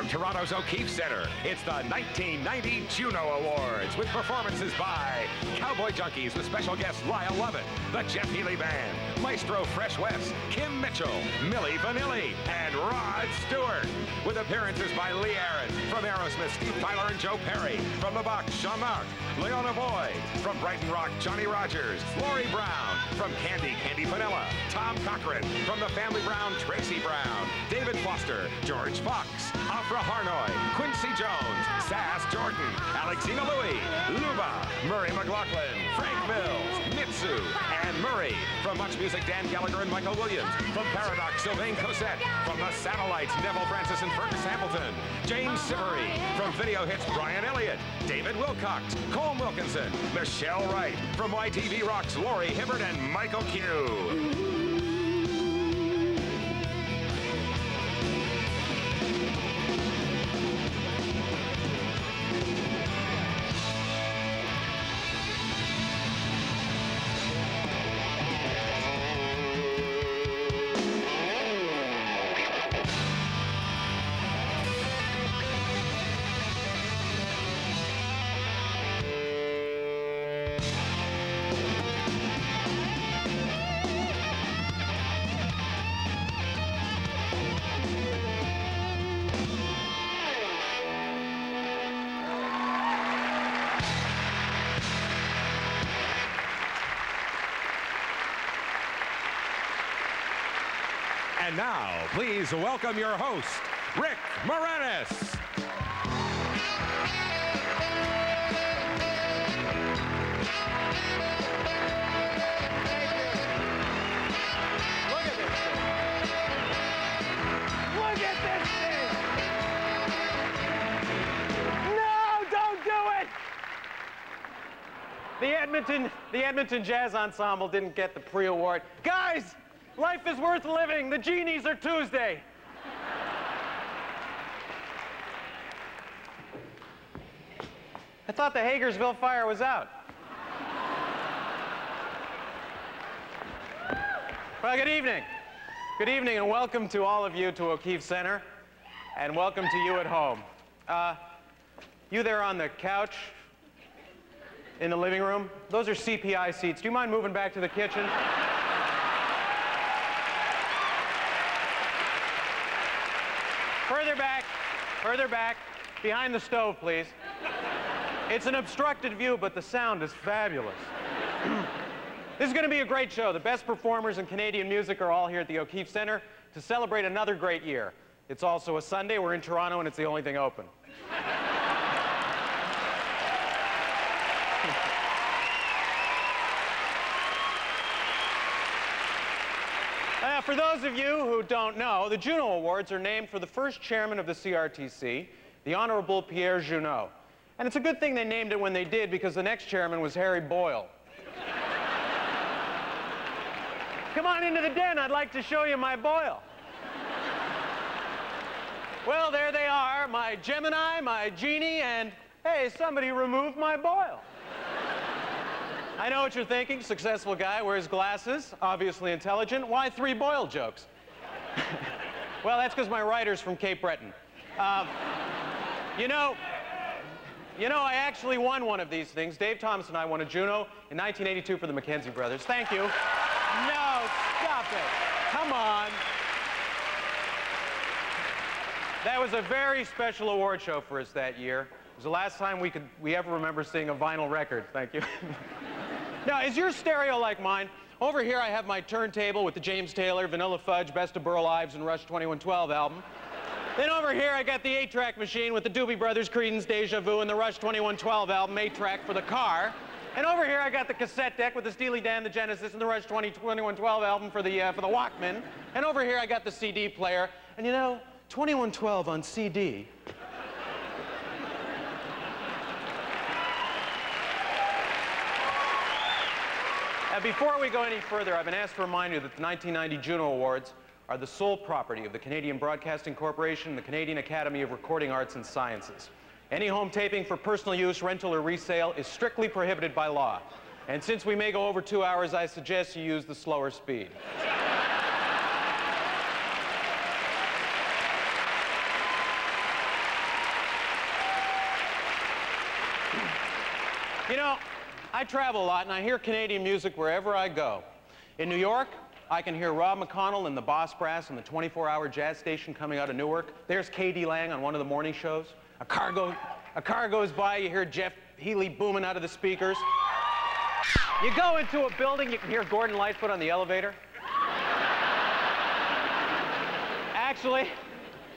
From Toronto's O'Keefe Center, it's the 1990 Juno Awards with performances by Cowboy Junkies with special guest Lyle Lovett, the Jeff Healey Band, Maestro Fresh West, Kim Mitchell, Milli Vanilli, and Rod Stewart. With appearances by Lee Aaron, from Aerosmith, Steve Tyler and Joe Perry, from the Box, Jean-Marc, Leona Boyd, from Brighton Rock, Johnny Rogers, Lori Brown, from Candy, Candy Panella, Tom Cochran, from the Family Brown, Tracy Brown, David Foster, George Fox, Afra Harnoy, Quincy Jones, Sass Jordan, Alexina Louie, Luba, Murray McLaughlin, Frank Mills, Mitsu, and Murray. From Much Music, Dan Gallagher and Michael Williams. From Paradox, Sylvain Cosette. From the Satellites, Neville Francis and Fergus Hamilton. James Sivery. From Video Hits, Brian Elliott, David Wilcox, Colm Wilkinson, Michelle Wright. From YTV Rocks, Laurie Hibbert and Michael Q. And now, please welcome your host, Rick Moranis. Look at this thing. Look at this thing. No, don't do it. The Edmonton Jazz Ensemble didn't get the pre-award. Guys! Life is worth living. The genies are Tuesday. I thought the Hagersville fire was out. Well, good evening. Good evening, and welcome to all of you to O'Keefe Center, and welcome to you at home. You there on the couch in the living room, those are CPI seats. Do you mind moving back to the kitchen? Further back, behind the stove, please. It's an obstructed view, but the sound is fabulous. This is going to be a great show. The best performers in Canadian music are all here at the O'Keefe Center to celebrate another great year. It's also a Sunday. We're in Toronto, and it's the only thing open. For those of you who don't know, the Juno Awards are named for the first chairman of the CRTC, the Honorable Pierre Junot. And it's a good thing they named it when they did, because the next chairman was Harry Boyle. Come on into the den, I'd like to show you my Boyle. Well, there they are, my Gemini, my Genie, and hey, somebody removed my Boyle. I know what you're thinking. Successful guy, wears glasses, obviously intelligent. Why 3 Boyle jokes? Well, that's because my writer's from Cape Breton. You know, I actually won one of these things. Dave Thomas and I won a Juno in 1982 for the Mackenzie Brothers. Thank you. No, stop it. Come on. That was a very special award show for us that year. It was the last time we ever remember seeing a vinyl record. Thank you. Now, is your stereo like mine? Over here I have my turntable with the James Taylor, Vanilla Fudge, Best of Burl Ives, and Rush 2112 album. Then over here I got the 8-track machine with the Doobie Brothers, Creedence, Deja Vu, and the Rush 2112 album, 8-track for the car. And over here I got the cassette deck with the Steely Dan, the Genesis, and the Rush 2112 album for the Walkman. And over here I got the CD player. And you know, 2112 on CD. Before we go any further, I've been asked to remind you that the 1990 Juno Awards are the sole property of the Canadian Broadcasting Corporation and the Canadian Academy of Recording Arts and Sciences. Any home taping for personal use, rental, or resale is strictly prohibited by law. And since we may go over 2 hours, I suggest you use the slower speed. You know, I travel a lot and I hear Canadian music wherever I go. In New York, I can hear Rob McConnell and the Boss Brass on the 24-hour jazz station coming out of Newark. There's K.D. Lang on one of the morning shows. A car goes by, you hear Jeff Healey booming out of the speakers. You go into a building, you can hear Gordon Lightfoot on the elevator. Actually,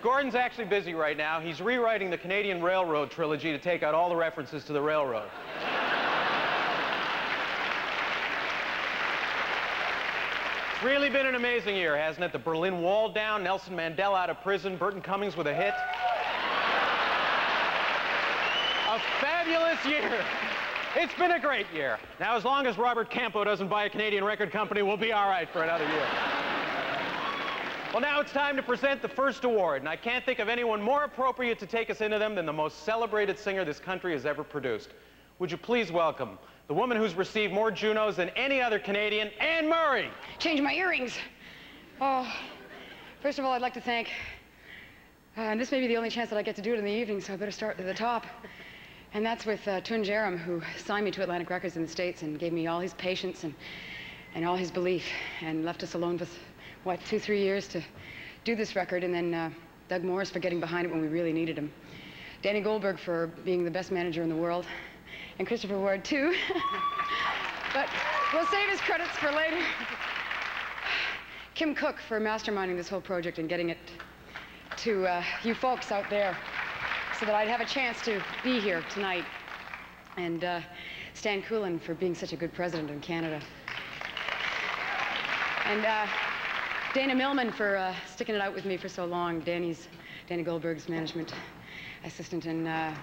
Gordon's actually busy right now. He's rewriting the Canadian Railroad trilogy to take out all the references to the railroad. It's really been an amazing year, hasn't it? The Berlin Wall down, Nelson Mandela out of prison, Burton Cummings with a hit. A fabulous year. It's been a great year. Now, as long as Robert Campo doesn't buy a Canadian record company, we'll be all right for another year. Well, now it's time to present the first award, and I can't think of anyone more appropriate to take us into them than the most celebrated singer this country has ever produced. Would you please welcome the woman who's received more Junos than any other Canadian, Anne Murray. Change my earrings. Oh, first of all, I'd like to thank, and this may be the only chance that I get to do it in the evening, so I better start at the top. And that's with Tun Jerem, who signed me to Atlantic Records in the States and gave me all his patience and all his belief, and left us alone for, what, 2-3 years to do this record, and then Doug Morris for getting behind it when we really needed him. Danny Goldberg for being the best manager in the world, and Christopher Ward, too. But we'll save his credits for later. Kim Cook for masterminding this whole project and getting it to you folks out there, so that I'd have a chance to be here tonight. And Stan Coolin for being such a good president in Canada. And Dana Millman for sticking it out with me for so long. Danny Goldberg's management assistant. And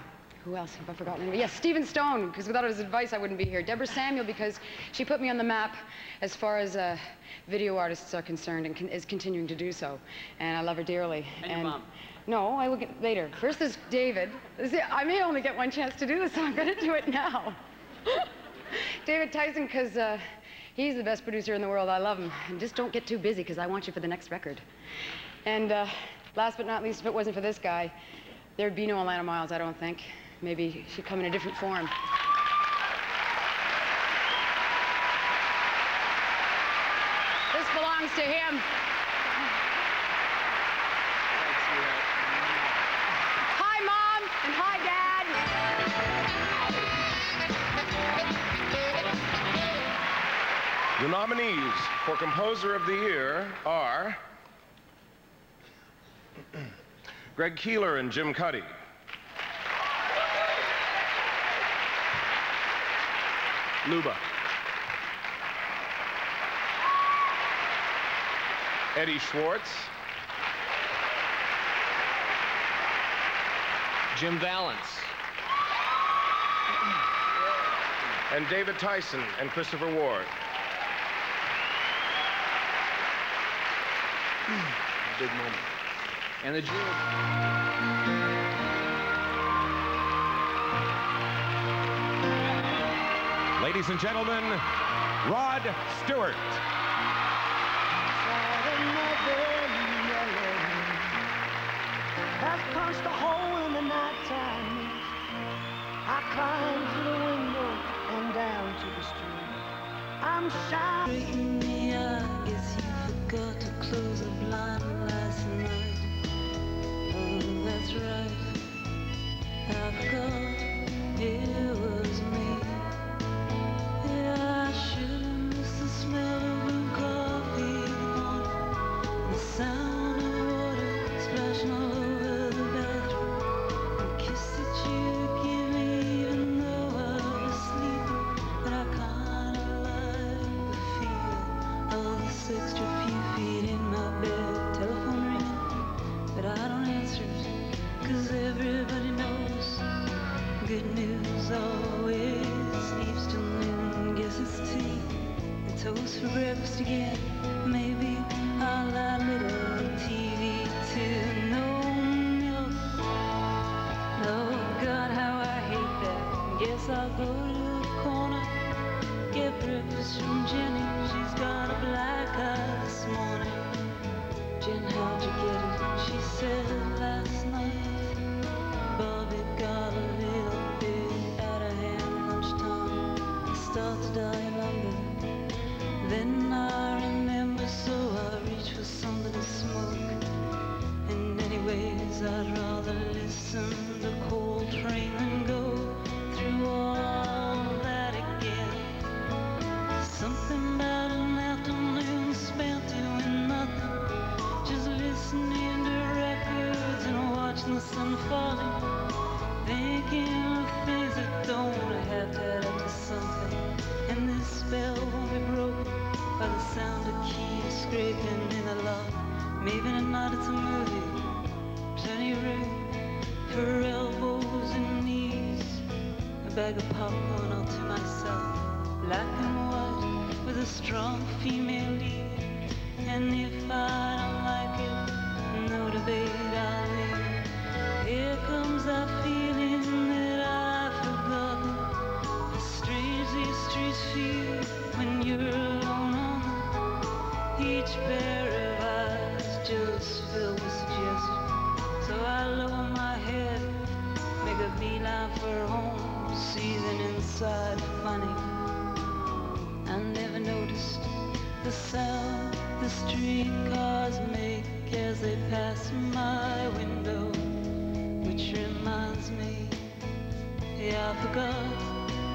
who else have I forgotten? Yes, Stephen Stone, because without his advice I wouldn't be here. Deborah Samuel, because she put me on the map as far as video artists are concerned, and is continuing to do so. And I love her dearly. And your mom. No, I will get later. First is David. I may only get one chance to do this, so I'm going to do it now. David Tyson, because he's the best producer in the world. I love him. And just don't get too busy, because I want you for the next record. And last but not least, if it wasn't for this guy, there'd be no Alana Miles, I don't think. Maybe she'd come in a different form. This belongs to him. Hi, Mom, and hi, Dad. The nominees for Composer of the Year are Greg Keeler and Jim Cuddy, Luba, Eddie Schwartz, Jim Valance. and David Tyson and Christopher Ward. Big moment. And the jury. Ladies and gentlemen, Rod Stewart. I've punched a hole in the nighttime. I climbed through the window and down to the street. I'm shy. I guess you forgot to close the blind last night. Oh, that's right. I forgot it was me. Yeah, I should have missed the smell of blue coffee in the morning. The sound of water splashing all over the bathroom. The kiss that you give me even though I was sleeping. But I kinda like the feel of this extra few feet in my bed. Telephone ringing, but I don't answer it, 'cause everybody knows good news always sleeps till noon. Guess it's tea and toast for breakfast again. Maybe I'll add a little TV too. No milk. Oh God, how I hate that. Guess I'll go to the corner, get breakfast from Jenny. She's got a black eye this morning. Jen, how'd you get it? She said last night. Bobby got a little bit out of hand lunchtime. muchness and folly, thinking of things that don't have to add up to something. And this spell won't be broken by the sound of keys scraping in the lock. Maybe not, it's a movie, plenty of room for elbows and knees. A bag of popcorn all to myself, black and white with a strong female lead. And if I don't like it, no debate, I'll leave. Here comes that feeling that I've forgotten. The strange these streets feel when you're alone on them. Each pair of eyes just filled with suggestion. So I lower my head, make a beeline for home, seething inside funny. I never noticed the sound the streetcars make as they pass my window, which reminds me, yeah, I forgot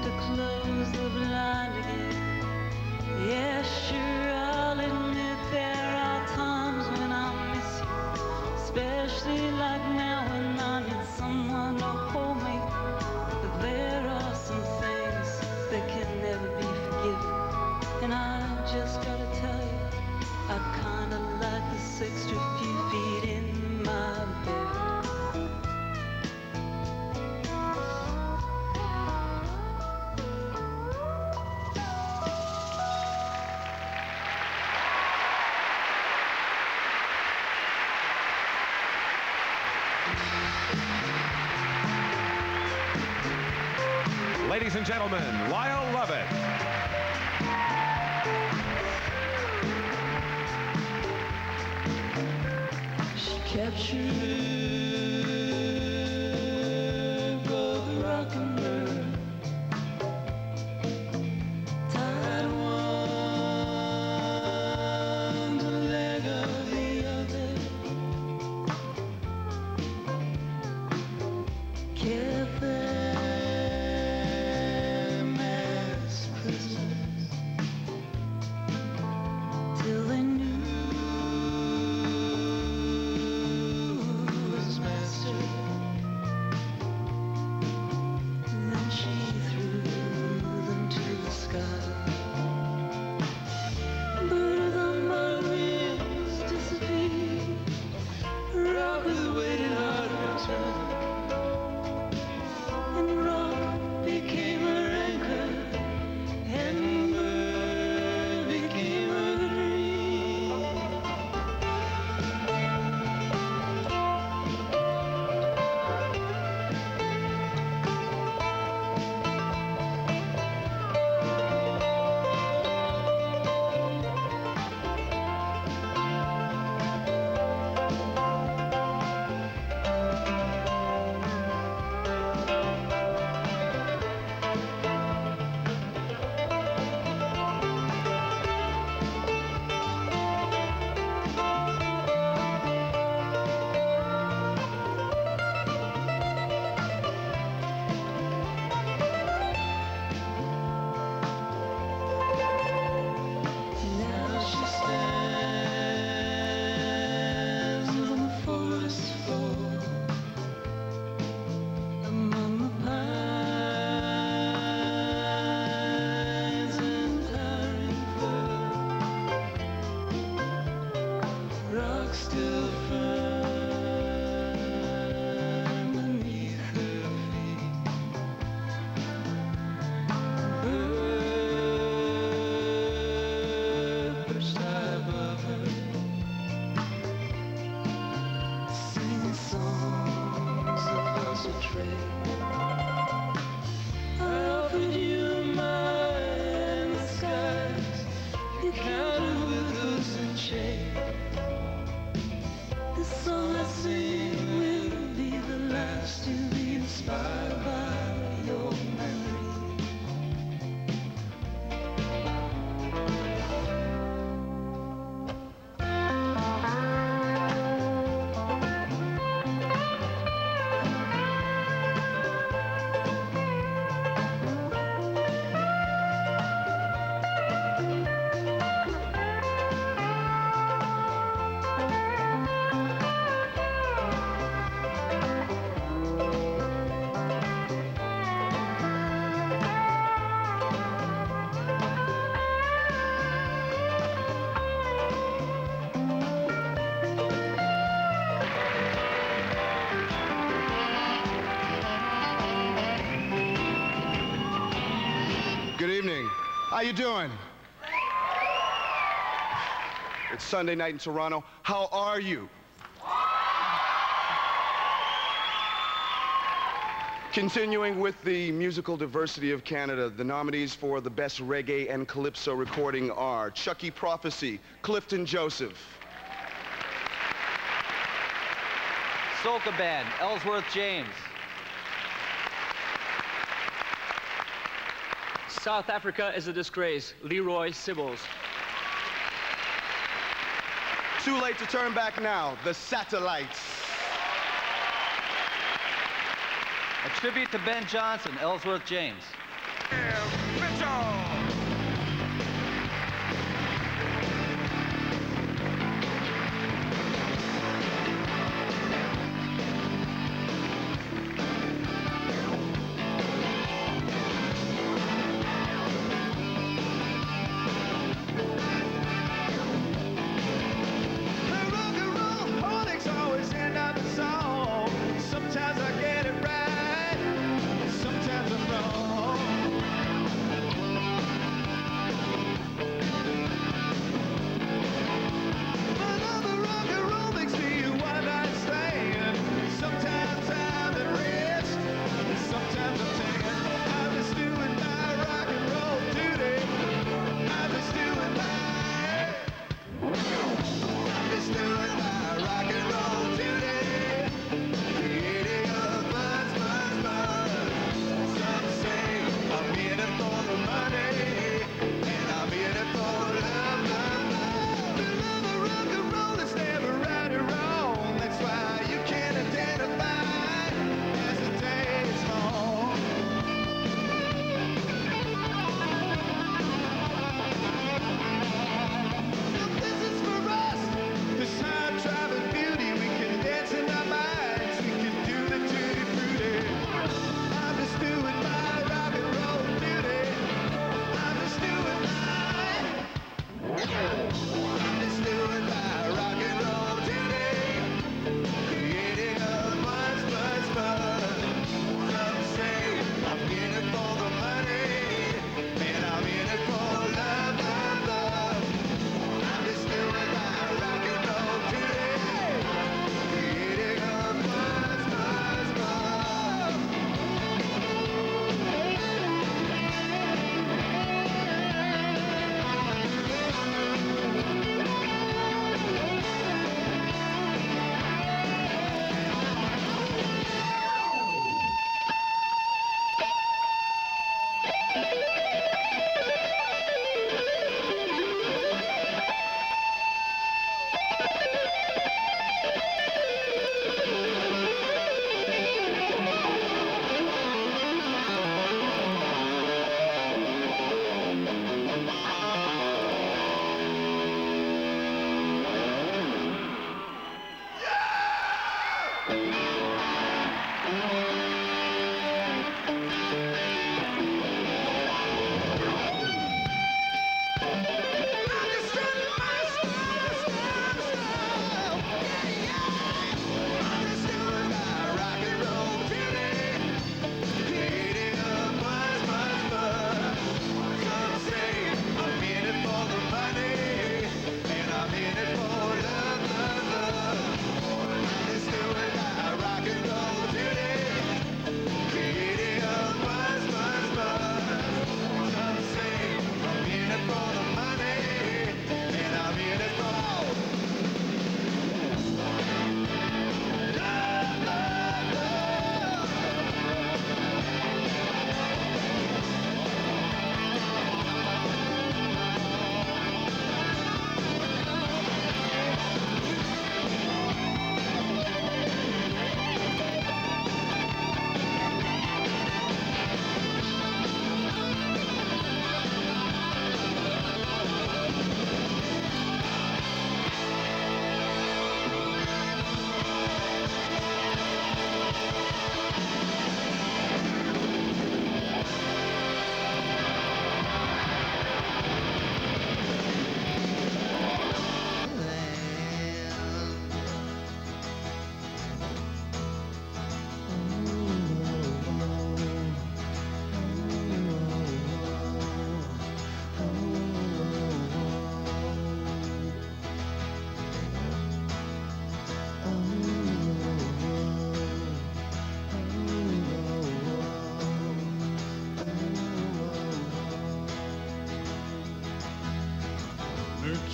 to close the blind again. Yeah, sure, I'll admit there are times when I miss you, especially like now when I need someone to hold me. But there are some things that can never be forgiven, and I just gotta tell you, I kinda like this extra few feet in my bed. Ladies and gentlemen, Lyle Lovett. Captured both rock and bird, tied one to the leg of the other, kept them as prisoners till they knew How you doing? It's Sunday night in Toronto. How are you? Continuing with the musical diversity of Canada, the nominees for the Best Reggae and Calypso Recording are Chucky Prophecy, Clifton Joseph. Soca Band, Ellsworth James. South Africa is a disgrace, Leroy Sibbles. Too late to turn back now, the Satellites. A tribute to Ben Johnson, Ellsworth James. Sometimes I get it right, sometimes I'm wrong.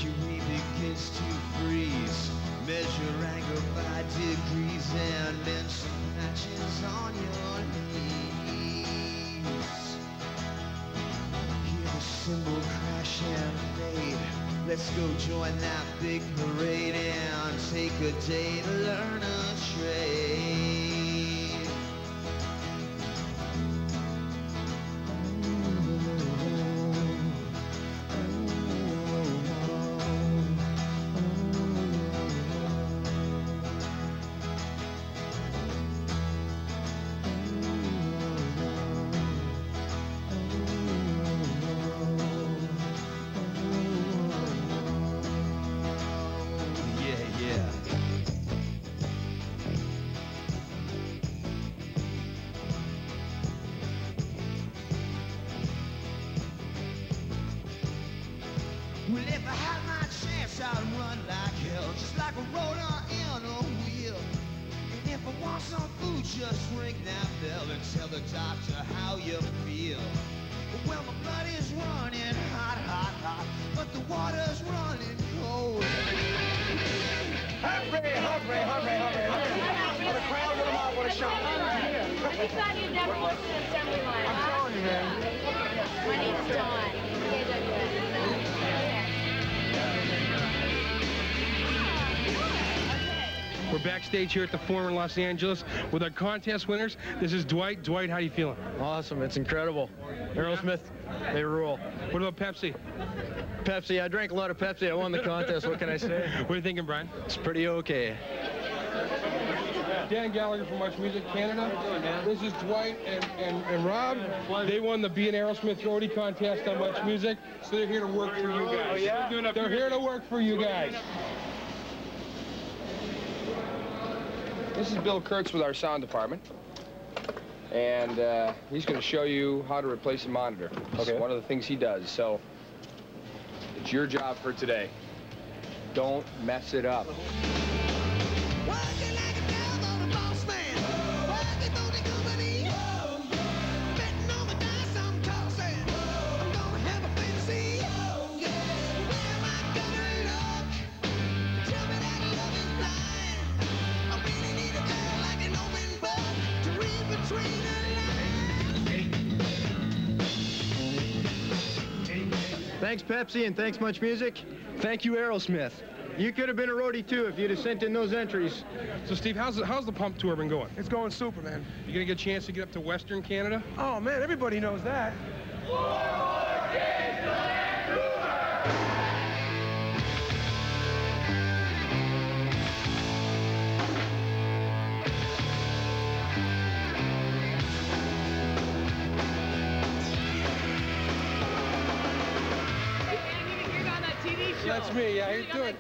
mercury begins to freeze. Measure anger by degrees and mend some matches on your knees. Hear the cymbal crash and fade. Let's go join that big parade and take a day to learn a trade. Well, if I had my chance, I'd run like hell, just like a roller in a wheel. And if I want some food, just ring that bell and tell the doctor how you feel. Well, my blood is running hot, hot, hot, but the water's running cold. Hurry, hurry, hurry, hurry, hurry. What a crowd, what a mob, what a show. I thought you'd never worked in an assembly line. I'm telling you, man. My name is Dawn. We're backstage here at the Forum in Los Angeles with our contest winners. This is Dwight. Dwight, how you feeling? Awesome. It's incredible. Aerosmith, they rule. What about Pepsi? Pepsi. I drank a lot of Pepsi. I won the contest. What can I say? What are you thinking, Brian? It's pretty okay. Dan Gallagher from Much Music Canada. This is Dwight and Rob. They won the Be an Aerosmith Roadie contest on Much Music, so they're here to work for you guys. Oh, yeah? They're here to work for you guys. This is Bill Kurtz with our sound department, and he's going to show you how to replace a monitor. It's one of the things he does, so it's your job for today. Don't mess it up. Thanks, Pepsi, and thanks, Much Music. Thank you, Aerosmith. You could have been a roadie, too, if you'd have sent in those entries. So, Steve, how's the pump tour been going? It's going super, man. You gonna get a chance to get up to Western Canada? Oh, man, everybody knows that. That's me. Yeah, how you doing?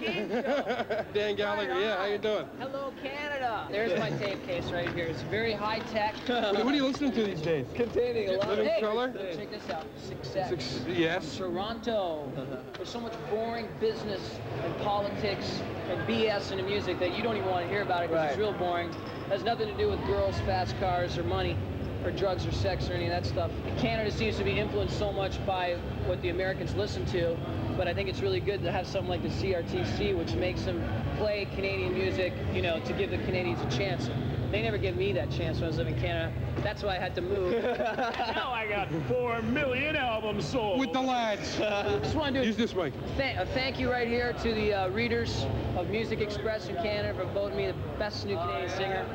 Dan Gallagher. Yeah, how you doing? Hello, Canada. There's my tape case right here. It's very high tech. What are you listening to these days? Containing a lot of... Living Color? Check this out. Success. Yes. From Toronto. There's so much boring business and politics and BS in the music that you don't even want to hear about it because it's real boring. It has nothing to do with girls, fast cars, or money, or drugs, or sex, or any of that stuff. Canada seems to be influenced so much by what the Americans listen to, but I think it's really good to have something like the CRTC, which makes them play Canadian music, you know, to give the Canadians a chance. They never gave me that chance when I was living in Canada. That's why I had to move. Now I got 4 million albums sold. With the lads. Just want to do Use this mic. A thank you right here to the readers of Music Express in Canada for voting me the best new Canadian singer.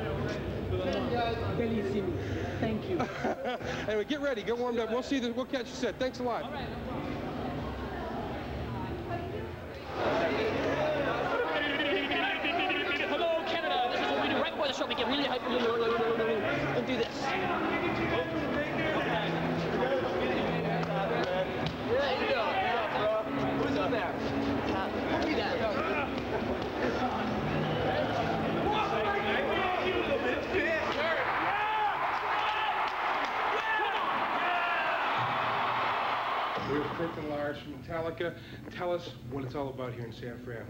Bellissimo. Thank you. Anyway, get ready, get warmed up. We'll see this. We'll catch you set. Thanks a lot. All right. Hello, Canada. This is what we do right before the show. We get really hyped and do this. Yeah, you go. Who's in there? Who be that? We're Kirk and Lars from Metallica. Tell us what it's all about here in San Fran.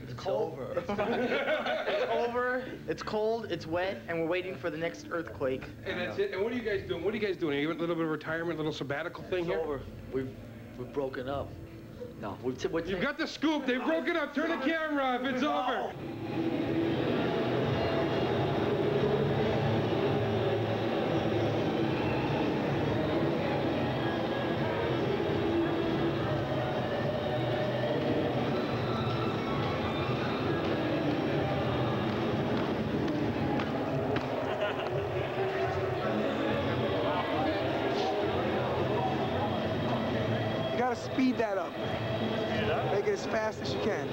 It's over. It's over. It's cold. It's wet, and we're waiting for the next earthquake. And that's it. And what are you guys doing? What are you guys doing? Are you a little bit of retirement, a little sabbatical thing here? It's over. We've broken up. No. You've got the scoop. They broke it up. Turn the camera off. It's over. You gotta speed that up. Make it as fast as you can.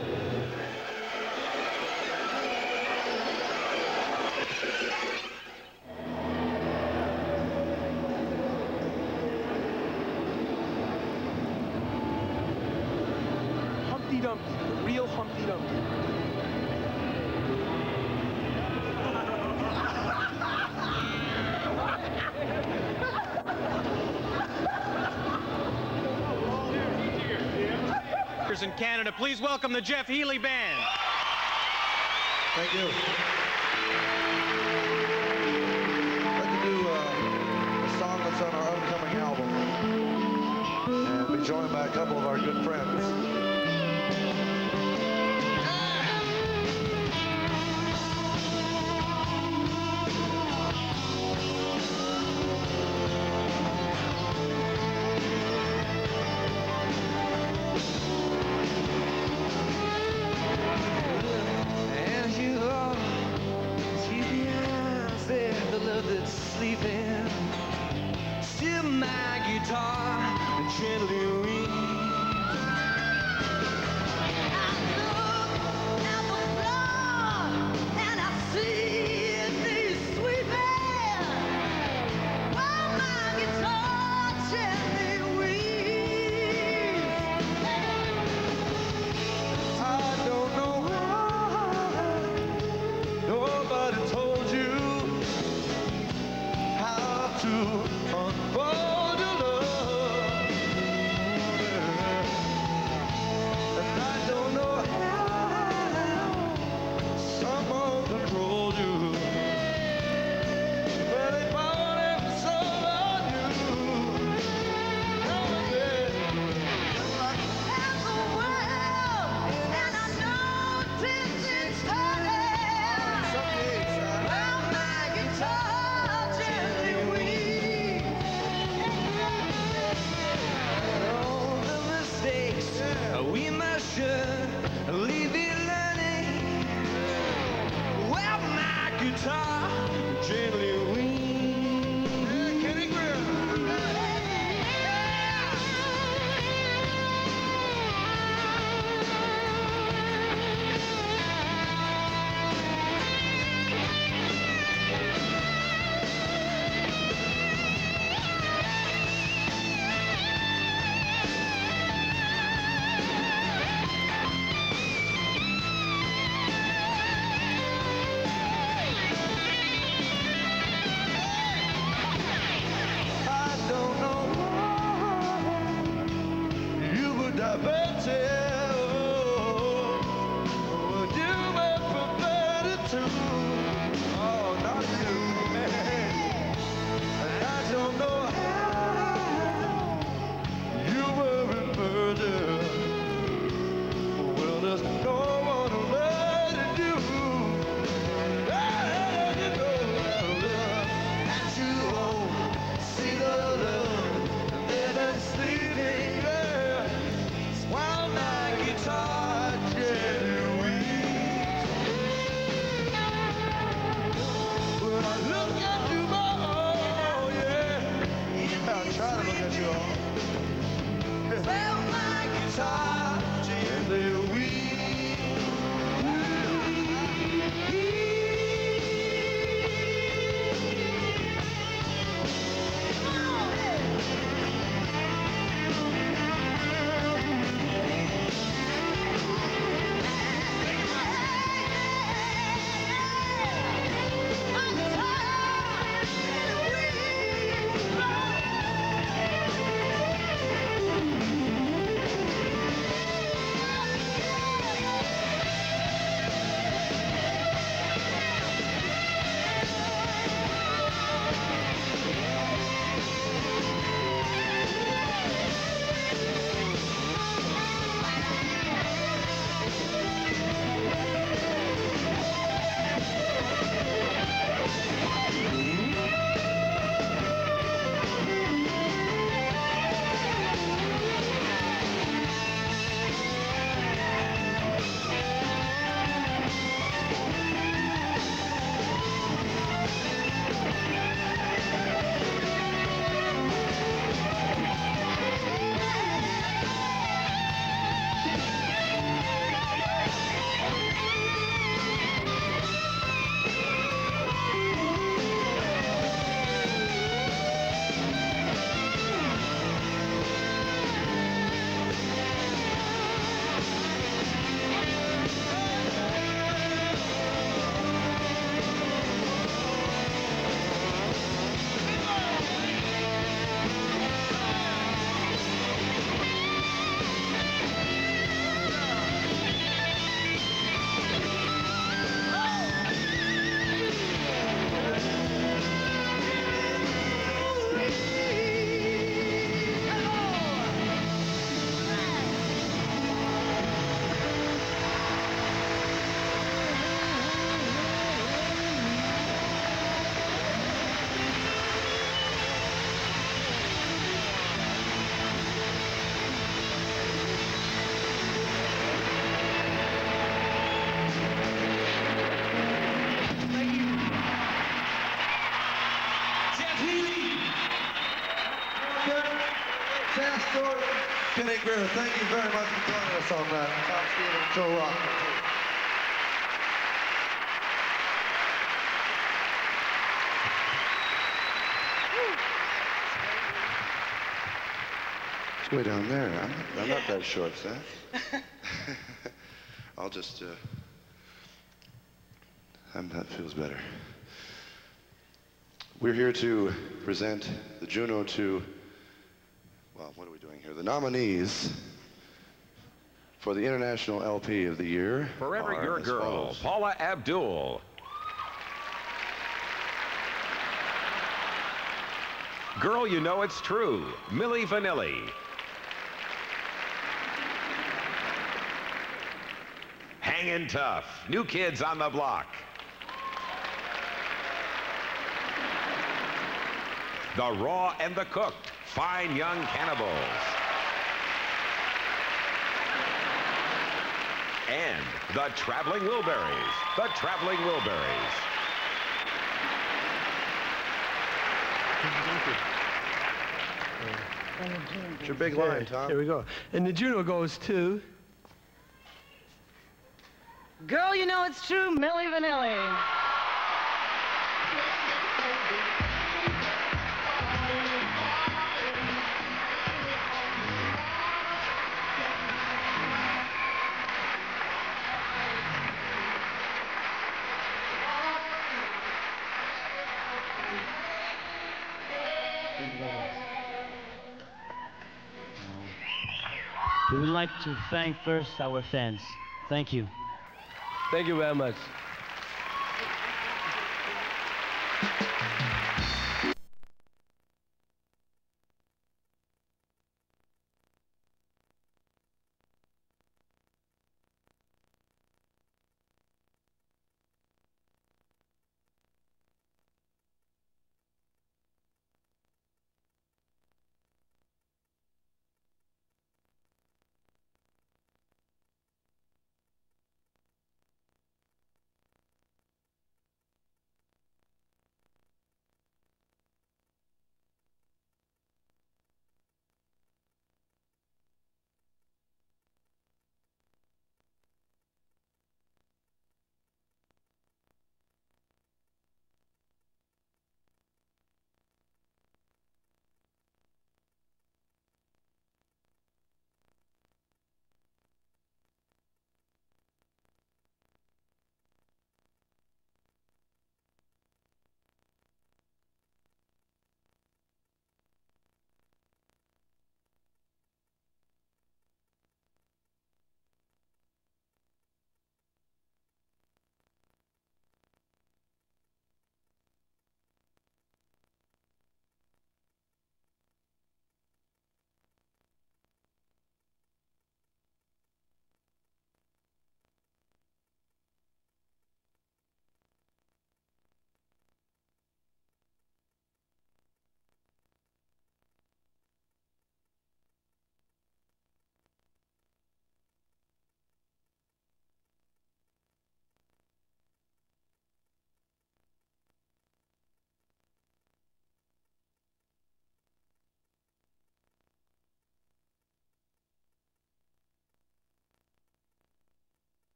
Humpty Dumpty, the real Humpty Dumpty. In Canada, please welcome the Jeff Healey Band. Thank you. I'd like to do a song that's on our upcoming album, and be joined by a couple of our good friends. Sleeping, still my guitar and gently weep. I look at the floor and I see me sweeping while my guitar gently weeps. I don't know why nobody told you to unfold your love, and I don't know how someone controlled you, but they bought every soul on you. As the world, and I know this is hurting. Well, my guitar gently weeps. We must leave it learning. Well, my guitar gently weeps. Kenny Grill. Stewart, Kenny Greer, thank you very much for joining us on that. Tom Stevens, Joe Rock. It's way down there. I'm not that short, Seth. I'll just, that feels better. We're here to present the Juno well, what are we doing here? The nominees for the International LP of the Year Forever are Your as Girl, follows. Paula Abdul. Girl, You Know It's True, Milli Vanilli. Hangin' Tough, New Kids on the Block. The Raw and the Cooked, Fine Young Cannibals. And the Traveling Wilburys, the Traveling Wilburys. It's your big line, Tom. Here we go. And the Juno goes to... Girl, You Know It's True, Milli Vanilli. We would like to thank first our fans. Thank you. Thank you very much.